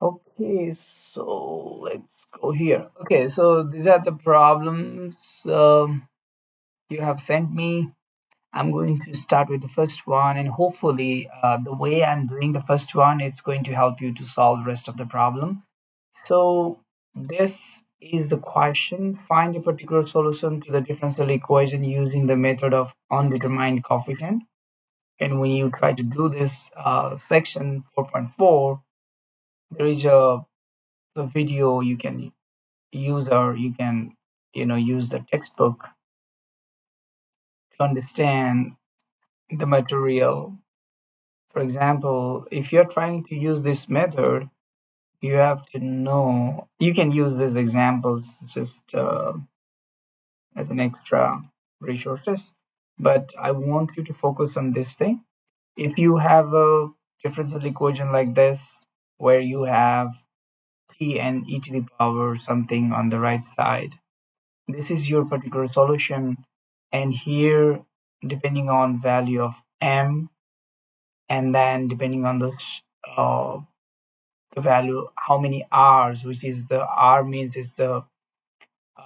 Okay, so let's go here. Okay, so these are the problems you have sent me. I'm going to start with the first one, and hopefully, the way I'm doing the first one, it's going to help you to solve the rest of the problem. So this is the question: find a particular solution to the differential equation using the method of undetermined coefficient. And when you try to do this section 4.4, there is a video you can use, or you can use the textbook to understand the material. For example, if you're trying to use this method, you have to know you can use these examples just as an extra resources, but I want you to focus on this thing. If you have a differential equation like this, where you have t and e to the power something on the right side, this is your particular solution. And here, depending on value of m, and then depending on uh, the value how many r's, which is the r means is the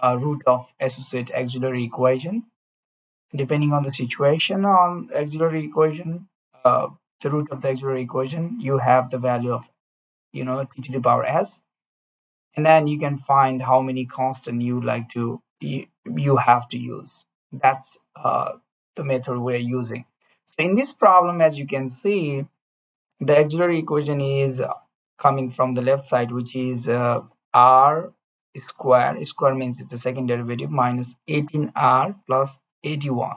root of associate auxiliary equation. Depending on the situation on auxiliary equation, the root of the auxiliary equation, you have the value of t to the power s, and then you can find how many constant you have to use. That's the method we're using. So in this problem, as you can see, the auxiliary equation is coming from the left side, which is r square. Square means it's the second derivative minus 18r plus 81.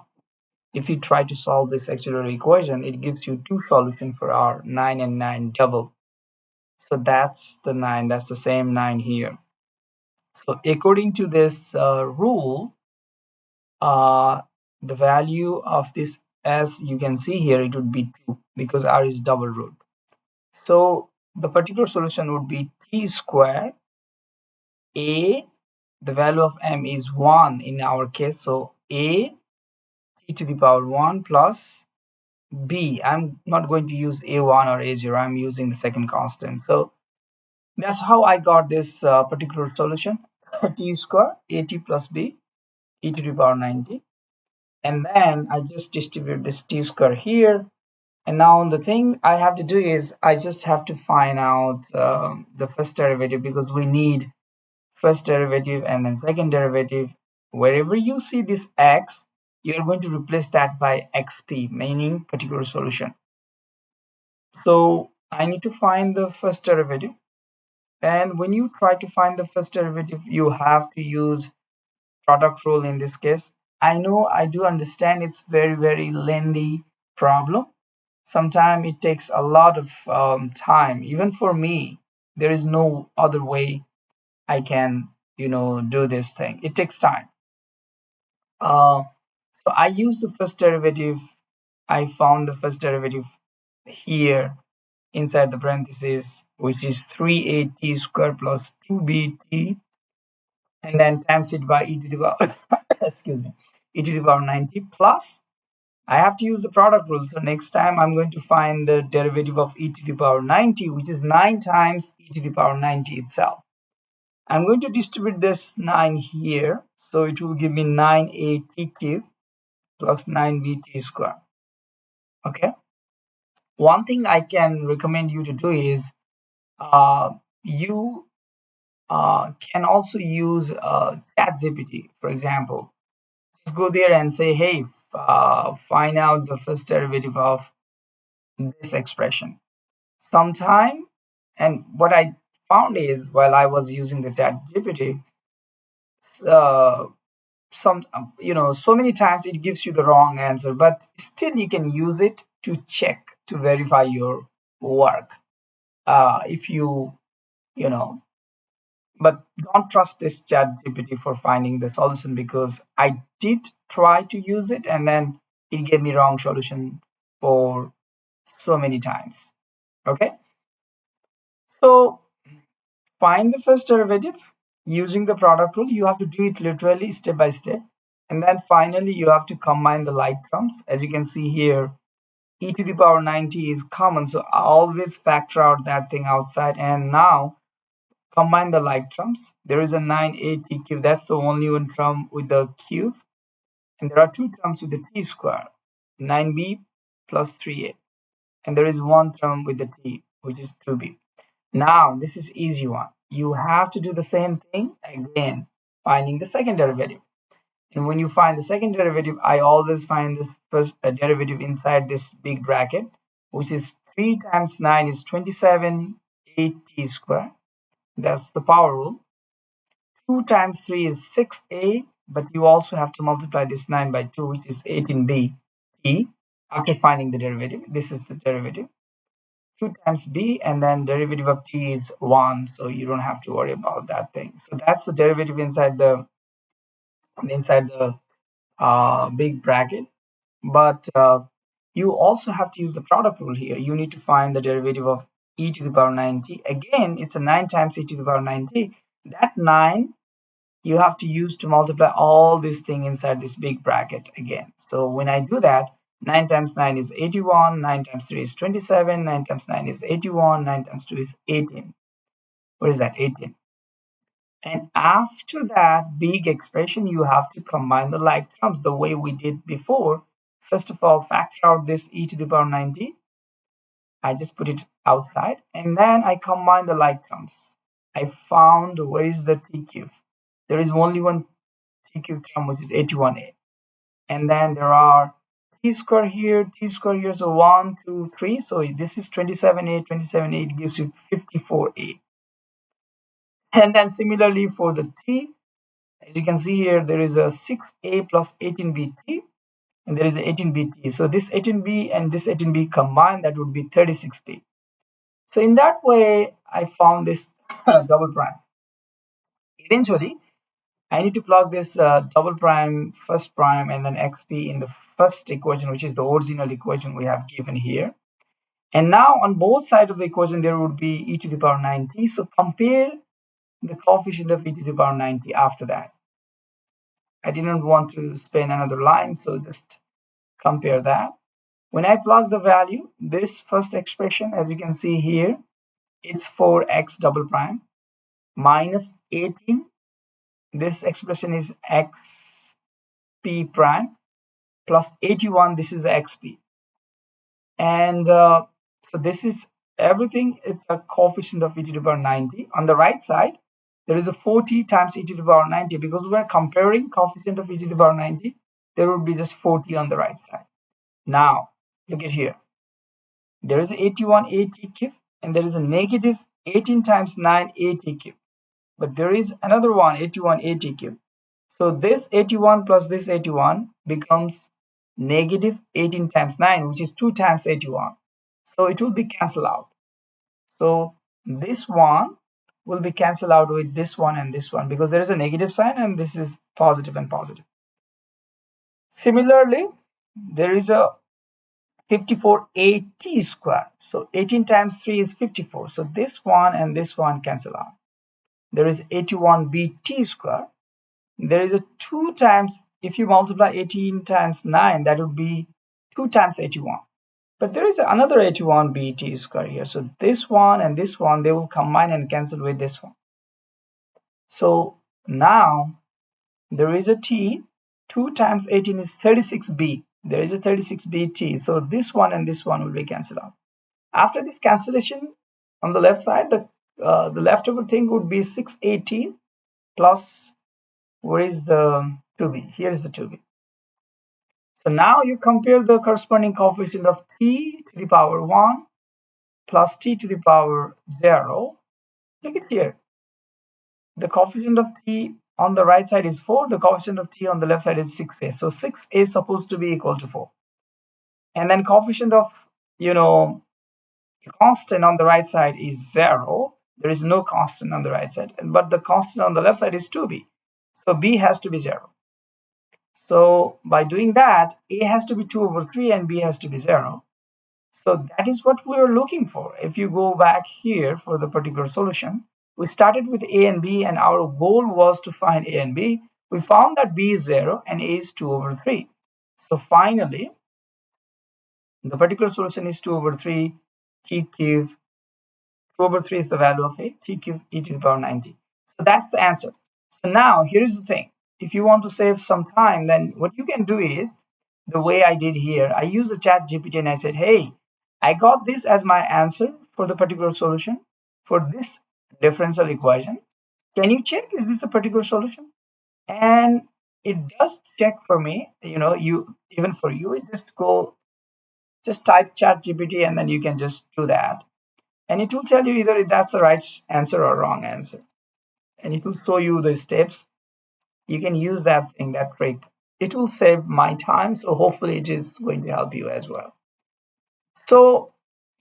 If you try to solve this auxiliary equation, it gives you two solutions for r, 9 and 9 double. So that's the 9, that's the same 9 here. So according to this rule, uh, the value of this, as you can see here, it would be 2 because r is double root. So the particular solution would be t square a, the value of m is 1 in our case, so a t to the power 1 plus b. I'm not going to use a1 or a0, I'm using the second constant. So that's how I got this particular solution. T square at plus b e to the power 90, and then I just distribute this t square here. And now the thing I have to do is I just have to find out the first derivative, because we need first derivative and then second derivative. Wherever you see this x, you're going to replace that by xp, meaning particular solution. So I need to find the first derivative. And when you try to find the first derivative, you have to use product rule in this case. I know, I do understand it's very lengthy problem. Sometimes it takes a lot of time. Even for me, there is no other way I can, do this thing. It takes time. Uh, so I use the first derivative. I found the first derivative here inside the parentheses, which is 3at squared plus 2bt, and then times it by e to the power excuse me, e to the power 90 plus. I have to use the product rule. So next time I'm going to find the derivative of e to the power 90, which is 9 times e to the power 90 itself. I'm going to distribute this 9 here, so it will give me 9at cubed plus 9bt squared. Okay. One thing I can recommend you to do is you can also use ChatGPT, for example. Just go there and say, hey, find out the first derivative of this expression. Sometime, and what I found is, while I was using the ChatGPT, uh, so many times it gives you the wrong answer, but still you can use it to check, to verify your work. If you know But don't trust this chat gpt for finding the solution, because I did try to use it and then it gave me wrong solution for so many times. Okay, so find the first derivative using the product rule. You have to do it literally step by step, and then finally you have to combine the like terms. As you can see here, e to the power 90 is common, so I always factor out that thing outside. And now combine the like terms. There is a 9a t cube, that's the only one term with the cube, and there are two terms with the t square, 9b plus 3a, and there is one term with the t, which is 2b. Now this is easy one. You have to do the same thing again, finding the second derivative. And when you find the second derivative, I always find the first derivative inside this big bracket, which is 3 times 9 is 27 8t square. That's the power rule. 2 times 3 is 6a, but you also have to multiply this 9 by 2, which is 18b t. After finding the derivative, this is the derivative. 2 times b, and then derivative of t is 1, so you don't have to worry about that thing. So that's the derivative inside the big bracket. But you also have to use the product rule here. You need to find the derivative of e to the power 9t. Again, it's a 9 times e to the power 9t. That 9 you have to use to multiply all this thing inside this big bracket again. So when I do that, 9 times 9 is 81, 9 times 3 is 27, 9 times 9 is 81, 9 times 2 is 18. What is that? 18. And after that big expression, you have to combine the like terms the way we did before. First of all, factor out this e to the power 90. I just put it outside, and then I combine the like terms. I found where is the t cube. There is only one t cube term, which is 81a. And then there are t square here, t square here. So 1, 2, 3. So this is 27a, 27a. It gives you 54a. And then similarly for the t, as you can see here, there is a 6a plus 18bt, and there is a 18bt. So this 18b and this 18b combined, that would be 36b. So in that way, I found this double prime. Eventually, I need to plug this double prime, first prime, and then xp in the first equation, which is the original equation we have given here. And now on both sides of the equation, there would be e to the power 90. So compare the coefficient of e to the power 90 after that. I didn't want to spend another line, so just compare that. When I plug the value, this first expression, as you can see here, it's for x double prime minus 18. This expression is xp prime plus 81. This is the xp. And so this is everything is a coefficient of e to the power 90. On the right side, there is a 40 times e to the power 90. Because we're comparing coefficient of e to the power 90, there would be just 40 on the right side. Now, look at here. There is 81 AT cube, and there is a negative 18 times 9 AT cube. But there is another one, 81 AT cube. So this 81 plus this 81 becomes negative 18 times 9, which is 2 times 81. So it will be cancelled out. So this one will be cancelled out with this one and this one, because there is a negative sign and this is positive and positive. Similarly, there is a 54at square. So 18 times 3 is 54. So this one and this one cancel out. There is 81bt square. There is a 2 times, if you multiply 18 times 9, that would be 2 times 81. But there is another 81bt square here. So this one and this one, they will combine and cancel with this one. So now there is a t. 2 times 18 is 36b. There is a 36bt. So this one and this one will be cancelled out. After this cancellation, on the left side, the leftover thing would be 618 plus, where is the 2b? Here is the 2b. So now you compare the corresponding coefficient of t to the power 1 plus t to the power 0. Look at here. The coefficient of t on the right side is 4. The coefficient of t on the left side is 6a. So 6a is supposed to be equal to 4. And then coefficient of, the constant on the right side is 0. There is no constant on the right side, but the constant on the left side is 2b. So b has to be 0. So by doing that, a has to be 2 over 3 and b has to be 0. So that is what we are looking for. If you go back here for the particular solution, we started with a and b, and our goal was to find a and b. We found that b is 0 and a is 2 over 3. So finally, The particular solution is 2 over 3 t cube. 2 over 3 is the value of a t cube e to the power 90. So that's the answer. So now here's the thing. If you want to save some time, then what you can do is the way I did here. I use the chat GPT and I said, hey, I got this as my answer for the particular solution for this differential equation. Can you check is this a particular solution? And it does check for me. You know, you even for you, it just type chat GPT and then you can just do that, and it will tell you either if that's the right answer or wrong answer, and it will show you the steps. You can use that thing, that trick. It will save my time, so hopefully it is going to help you as well. So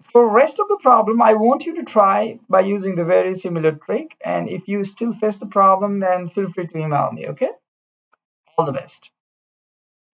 for rest of the problem, I want you to try by using the very similar trick, and if you still face the problem, then feel free to email me. Okay, all the best.